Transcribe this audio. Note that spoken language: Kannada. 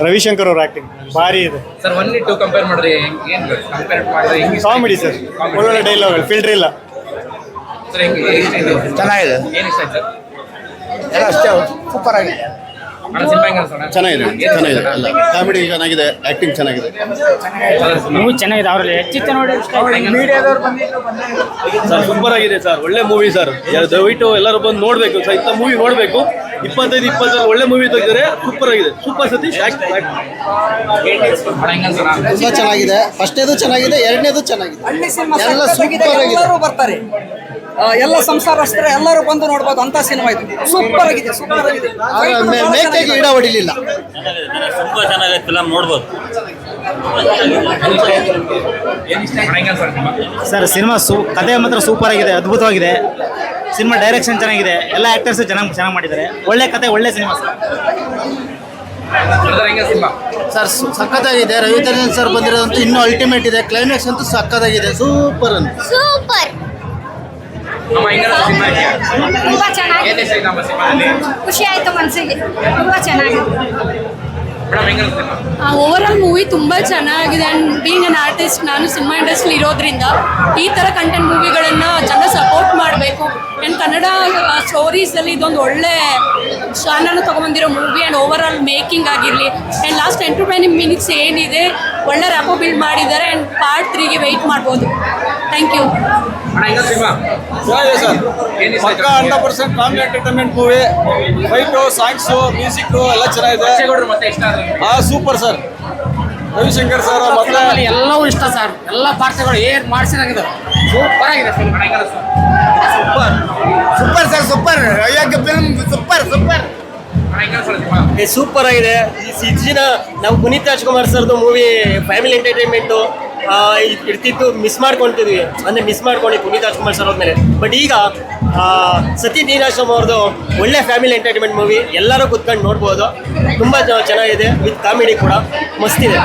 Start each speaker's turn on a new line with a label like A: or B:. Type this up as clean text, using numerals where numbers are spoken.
A: ರವಿಶಂಕರ್ ಅವ್ರ ಆಕ್ಟಿಂಗ್ ಭಾರಿ ಇದೆ
B: ಸರ್ 1 2 ಕಂಪೇರ್ ಮಾಡಿದ್ರೆ ಏನು ಕಂಪೇರ್ ಮಾಡಿದ್ರೆ
A: ಕಾಮಿಡಿ ಸರ್, ಒಳ್ಳೊಳ್ಳೆ ಡೈಲಾಗ್, ಫಿಲ್ಟರ್ ಇಲ್ಲ.
B: ಸರ್
C: ಚೆನ್ನಾಗಿದೆ,
B: ಏನು ಇಷ್ಟ ಆಯ್ತು
C: ಎಲ್ಲ ಅಷ್ಟೇ ಸೂಪರ್ ಆಗಿದೆ.
B: ಸಿನಿಮಾ ಹೆಂಗ ಅನ್ಸೋಣ?
D: ಚೆನ್ನಾಗಿದೆ ಅಲ್ಲ, ಕಾಮಿಡಿ ಚೆನ್ನಾಗಿದೆ, ಆಕ್ಟಿಂಗ್ ಚೆನ್ನಾಗಿದೆ.
E: ಮೂವಿ ಚೆನ್ನಾಗಿದೆ. ಅವರಲ್ಲಿ ಹೆಚ್ಚಿತ್ತು ನೋಡಿ.
F: ಸರ್ ಸೂಪರ್ ಆಗಿದೆ ಸರ್, ಒಳ್ಳೆ ಮೂವಿ ಸರ್. ದಯವಿಟ್ಟು ಎಲ್ಲರೂ ಬಂದು ನೋಡಬೇಕು ಸರ್, ಇಂಥ ಮೂವಿ ನೋಡಬೇಕು. 25 ಒಳ್ಳೆ ಮೂವಿ ತೆಗೆದರೆ ಸೂಪರ್ ಆಗಿದೆ. ಸೂಪರ್ ಸತೀಶ್
D: ತುಂಬ ಚೆನ್ನಾಗಿದೆ. ಫಸ್ಟ್ನೇದು ಚೆನ್ನಾಗಿದೆ, ಎರಡನೇದು ಚೆನ್ನಾಗಿದೆ. ಎಲ್ಲ ಸೂಪರ್ ಆಗಿದೆ.
G: ಎಲ್ಲರೂ ಬರ್ತಾರೆ, ಎಲ್ಲ ಸಂಸಾರಸ್ಥರು ಎಲ್ಲರೂ ಬಂದು ನೋಡ್ಬೋದು ಅಂತ ಸಿನಿಮಾ ಇದು. ಸೂಪರ್ ಆಗಿದೆ, ಸೂಪರ್ ಆಗಿದೆ.
D: ಮೇಕೆಗೆ ಗಿಡ ಹೊಡಿಲಿಲ್ಲ.
H: ತುಂಬಾ ಚೆನ್ನಾಗಿದೆ ಫಿಲಮ್, ನೋಡ್ಬೋದು.
E: ಸರ್ ಸಿನಿಮಾ ಕಥೆ ಮಾತ್ರ ಸೂಪರ್ ಆಗಿದೆ, ಅದ್ಭುತವಾಗಿದೆ. ಸಿನಿಮಾ ಡೈರೆಕ್ಷನ್ ಚೆನ್ನಾಗಿದೆ, ಎಲ್ಲ ಆಕ್ಟರ್ಸ್ ಚೆನ್ನಾಗಿ ಮಾಡಿದ್ದಾರೆ. ಒಳ್ಳೆ ಕತೆ, ಒಳ್ಳೆ ಸಿನಿಮಾ
D: ಸರ್ ಸಖತ್ತಾಗಿದೆ. ರವಿಚಂದ್ರನ್ ಸರ್ ಬಂದಿರೋದಂತೂ ಇನ್ನೂ ಅಲ್ಟಿಮೇಟ್ ಇದೆ. ಕ್ಲೈಮ್ಯಾಕ್ಸ್ ಅಂತೂ ಸಖತ್ತಾಗಿದೆ, ಸೂಪರ್ ಅಂತ.
I: ಸೂಪರ್, ತುಂಬಾ ಚೆನ್ನಾಗಿದೆ. ಖುಷಿ ಆಯ್ತು ಮನಸ್ಸಿಗೆ, ತುಂಬಾ ಚೆನ್ನಾಗಿದೆ.
J: ಓವರ್ ಆಲ್ ಮೂವಿ ತುಂಬ ಚೆನ್ನಾಗಿದೆ. ಆ್ಯಂಡ್ ಬೀಯಿಂಗ್ ಅನ್ ಆರ್ಟಿಸ್ಟ್, ನಾನು ಸಿನಿಮಾ ಇಂಡಸ್ಟ್ರಿ ಇರೋದ್ರಿಂದ ಈ ಥರ ಕಂಟೆಂಟ್ ಮೂವಿಗಳನ್ನು ಚೆನ್ನಾಗಿ ಸಪೋರ್ಟ್ ಮಾಡಬೇಕು. ಆ್ಯಂಡ್ ಕನ್ನಡ ಸ್ಟೋರೀಸಲ್ಲಿ ಇದೊಂದು ಒಳ್ಳೆ ಶಾನನ್ನು ತೊಗೊಂಬಂದಿರೋ movie. And over all making ಆಗಿರಲಿ ಆ್ಯಂಡ್ ಲಾಸ್ಟ್ 10 to 20 minutes ಏನಿದೆ ಒಳ್ಳೆ ರ್ಯಾಪೋ ಬಿಲ್ಡ್ ಮಾಡಿದ್ದಾರೆ. ಆ್ಯಂಡ್ ಪಾರ್ಟ್ 3ಗೆ ವೆಯ್ಟ್ ಮಾಡ್ಬೋದು. Thank you.
F: ಚೆನ್ನಾಗಿದೆ ಸರ್, ಪಕ್ಕ 100% comedy entertainment movie. Fight, songs, music ಎಲ್ಲ ಚೆನ್ನಾಗಿದೆ. Super sir. ರವಿಶಂಕರ್ ಸರ್ ಮತ್ತೆ
E: ಎಲ್ಲವೂ ಇಷ್ಟ ಸರ್. ಎಲ್ಲ ಪಾರ್ಟ್ಗಳು ಏನು ಮಾಡಿಸಿದಾಗಿದೆ, ಸೂಪರ್ ಆಗಿದೆ.
D: Super sir, super. ಅಯ್ಯಕ್ಕೆ ಫಿಲ್ಮ್ ಸೂಪರ್ ಸೂಪರ್
C: ಸೂಪರ್ ಆಗಿದೆ. ಈ ದಿನ ನಾವು ಪುನೀತ್ ರಾಜ್ಕುಮಾರ್ ಸರ್ದು ಮೂವಿ ಫ್ಯಾಮಿಲಿ ಎಂಟರ್ಟೈನ್ಮೆಂಟು ಇರ್ತಿತ್ತು, ಮಿಸ್ ಮಾಡ್ಕೊಳ್ತಿದ್ವಿ. ಅಂದರೆ ಮಿಸ್ ಮಾಡ್ಕೊಂಡು ಪುನೀತ್ ರಾಜ್ಕುಮಾರ್ ಸರ್ ಹೋದ್ಮೇಲೆ. ಬಟ್ ಈಗ ಸತಿ ನೀನಾಶ್ರಮ್ ಅವ್ರದ್ದು ಒಳ್ಳೆ ಫ್ಯಾಮಿಲಿ ಎಂಟರ್ಟೈನ್ಮೆಂಟ್ ಮೂವಿ, ಎಲ್ಲರೂ ಕುತ್ಕೊಂಡು ನೋಡ್ಬೋದು. ತುಂಬ ಚೆನ್ನಾಗಿದೆ, ವಿತ್ ಕಾಮಿಡಿ ಕೂಡ ಮಸ್ತಿದೆ.